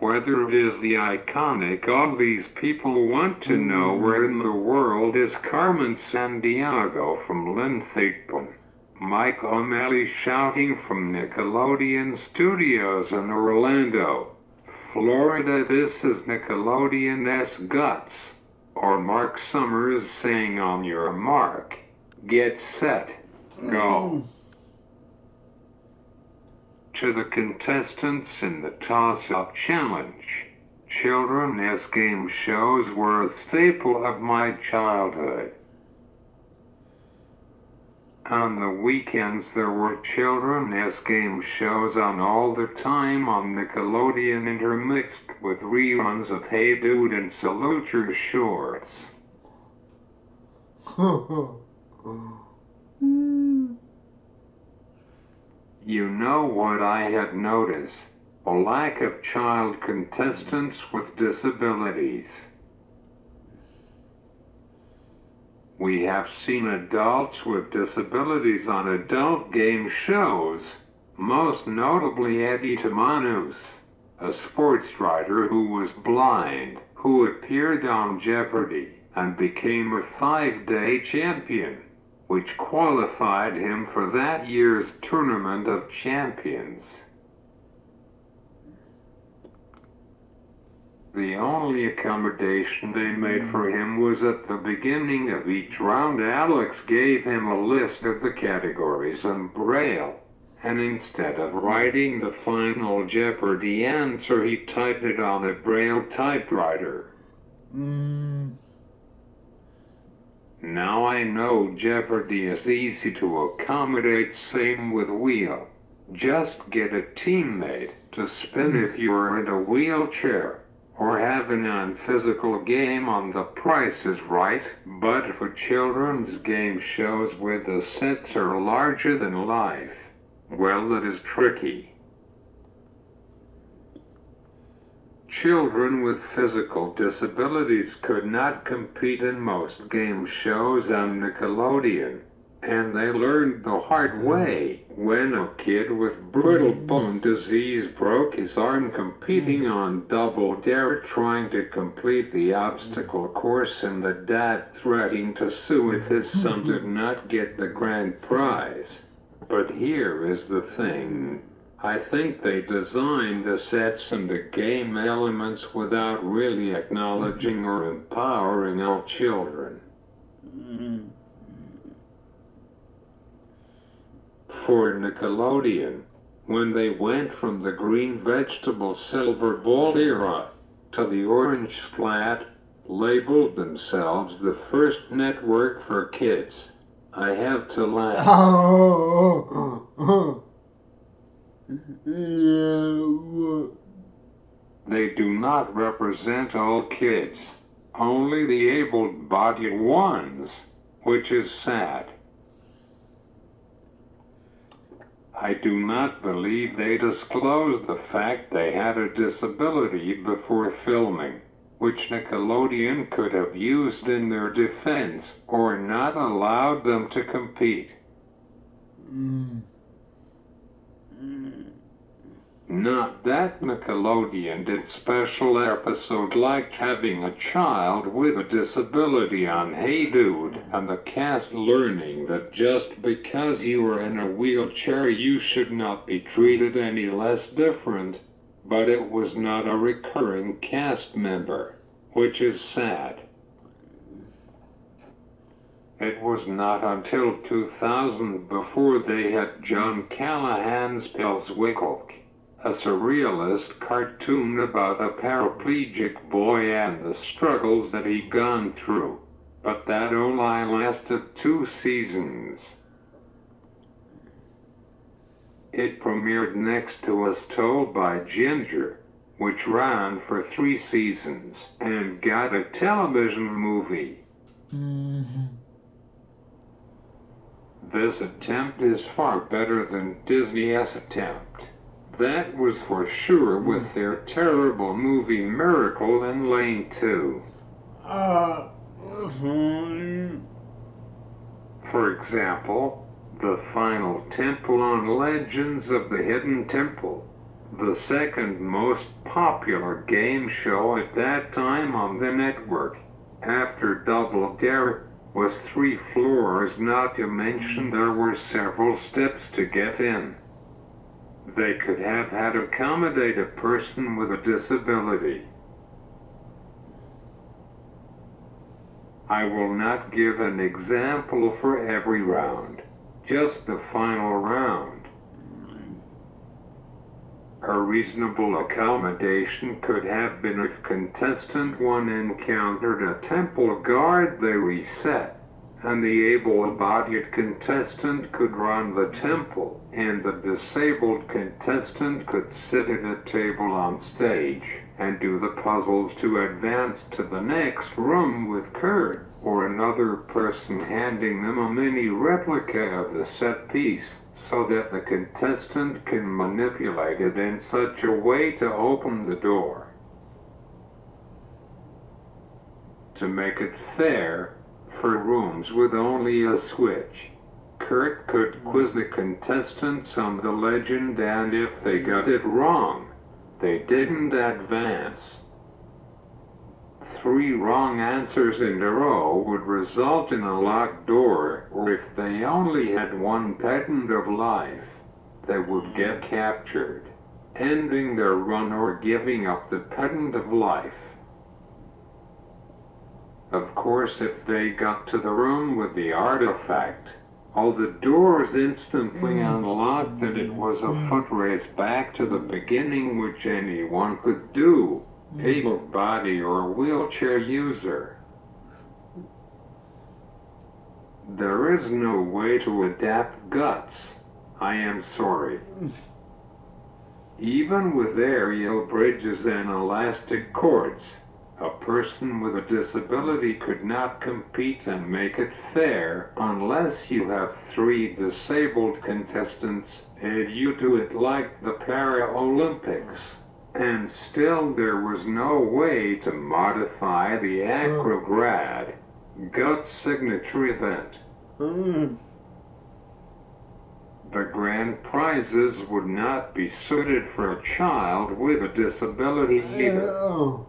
Whether it is the iconic all these people want to know where in the world is Carmen Sandiego from Linthicum, Mike O'Malley shouting from Nickelodeon Studios in Orlando, Florida, this is Nickelodeon-S Guts, or Mark Summers saying on your mark, get set, go. To the contestants in the toss-up challenge, children's game shows were a staple of my childhood. On the weekends there were children's game shows on all the time on Nickelodeon intermixed with reruns of Hey Dude and Salute Your Shorts. You know what I had noticed? A lack of child contestants with disabilities. We have seen adults with disabilities on adult game shows, most notably Eddie Tamanus, a sports writer who was blind, who appeared on Jeopardy and became a 5-day champion, which qualified him for that year's Tournament of Champions. The only accommodation they made for him was at the beginning of each round Alex gave him a list of the categories in Braille, and instead of writing the final Jeopardy answer he typed it on a Braille typewriter. Now I know Jeopardy is easy to accommodate, same with Wheel. Just get a teammate to spin if you're in a wheelchair, or have a non-physical game on The Price is Right, but for children's game shows where the sets are larger than life, well, that is tricky. Children with physical disabilities could not compete in most game shows on Nickelodeon, and they learned the hard way when a kid with brittle bone disease broke his arm competing on Double Dare trying to complete the obstacle course, and the dad threatening to sue if his son did not get the grand prize. But here is the thing. I think they designed the sets and the game elements without really acknowledging or empowering all children. For Nickelodeon, when they went from the green vegetable silver ball era to the orange splat, labeled themselves the first network for kids, I have to laugh. They do not represent all kids, only the able-bodied ones, which is sad. I do not believe they disclosed the fact they had a disability before filming, which Nickelodeon could have used in their defense or not allowed them to compete. Not that Nickelodeon did special episode like having a child with a disability on Hey Dude, and the cast learning that just because you are in a wheelchair you should not be treated any less different, but it was not a recurring cast member, which is sad. It was not until 2000 before they had John Callahan's Pelswickle, a surrealist cartoon about a paraplegic boy and the struggles that he'd gone through, but that only lasted 2 seasons. It premiered next to Us Told by Ginger, which ran for 3 seasons and got a television movie. This attempt is far better than Disney's attempt. That was for sure with their terrible movie Miracle in Lane 2. For example, the final temple on Legends of the Hidden Temple, the second most popular game show at that time on the network, after Double Dare, was 3 floors, not to mention there were several steps to get in. They could have had accommodate a person with a disability. I will not give an example for every round, just the final round. A reasonable accommodation could have been if contestant 1 encountered a temple guard, they reset, and the able-bodied contestant could run the temple, and the disabled contestant could sit at a table on stage and do the puzzles to advance to the next room with Kurt, or another person handing them a mini replica of the set piece, so that the contestant can manipulate it in such a way to open the door. To make it fair, for rooms with only a switch, Kurt could quiz the contestants on the legend, and if they got it wrong, they didn't advance. 3 wrong answers in a row would result in a locked door, or if they only had 1 patent of life, they would get captured, ending their run or giving up the patent of life. Of course, if they got to the room with the artifact, all the doors instantly unlocked, and it was a foot race back to the beginning, which anyone could do, able-bodied or wheelchair user. There is no way to adapt guts. I am sorry. Even with aerial bridges and elastic cords, a person with a disability could not compete and make it fair unless you have 3 disabled contestants and you do it like the Paralympics. And still there was no way to modify the Acrograd gut signature event. The grand prizes would not be suited for a child with a disability either.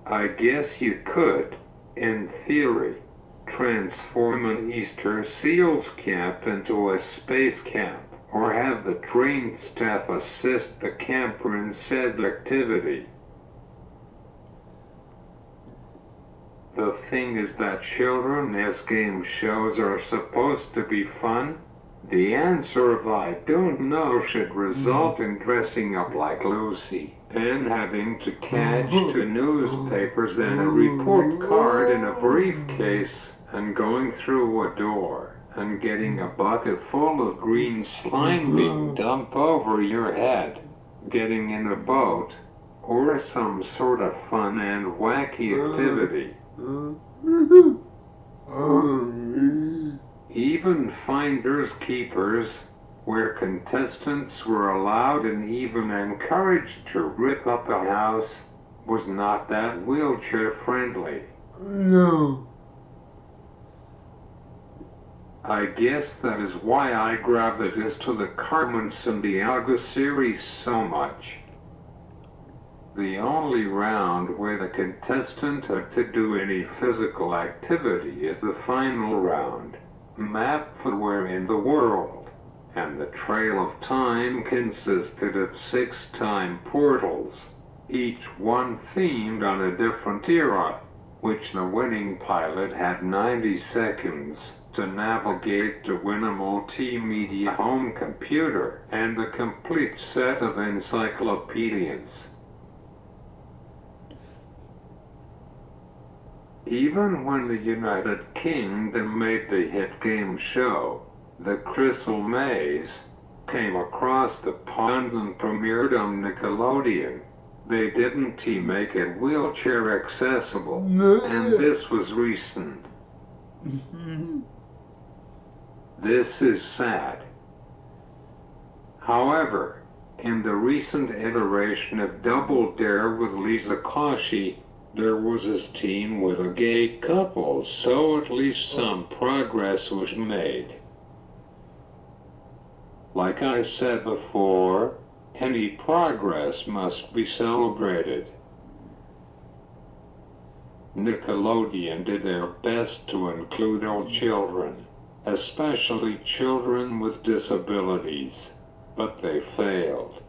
I guess you could, in theory, transform an Easter Seals camp into a space camp, or have the trained staff assist the camper in said activity. The thing is that children's game shows are supposed to be fun. The answer of I don't know should result in dressing up like Lucy and having to catch 2 newspapers and a report card in a briefcase and going through a door and getting a bucket full of green slime being dumped over your head, getting in a boat, or some sort of fun and wacky activity. Even Finders Keepers, where contestants were allowed and even encouraged to rip up a house, was not that wheelchair friendly. No. I guess that is why I gravitate to the Carmen Sandiego series so much. The only round where the contestant had to do any physical activity is the final round, map for where in the world, and the Trail of Time consisted of 6 time portals, each one themed on a different era, which the winning pilot had 90 seconds to navigate to win a multimedia home computer and a complete set of encyclopedias. Even when the United Kingdom made the hit game show, The Crystal Maze, came across the pond and premiered on Nickelodeon, they didn't make it wheelchair accessible, and this was recent. This is sad. However, in the recent iteration of Double Dare with Lisa Koshy, there was a team with a gay couple, so at least some progress was made. Like I said before, any progress must be celebrated. Nickelodeon did their best to include all children, especially children with disabilities, but they failed.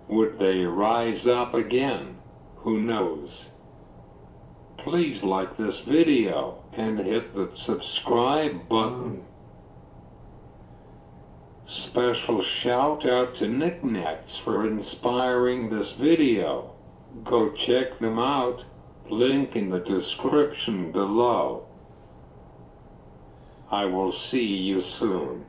Would they rise up again? Who knows? Please like this video and hit the subscribe button. Special shout out to Knickknacks for inspiring this video. Go check them out, link in the description below. I will see you soon.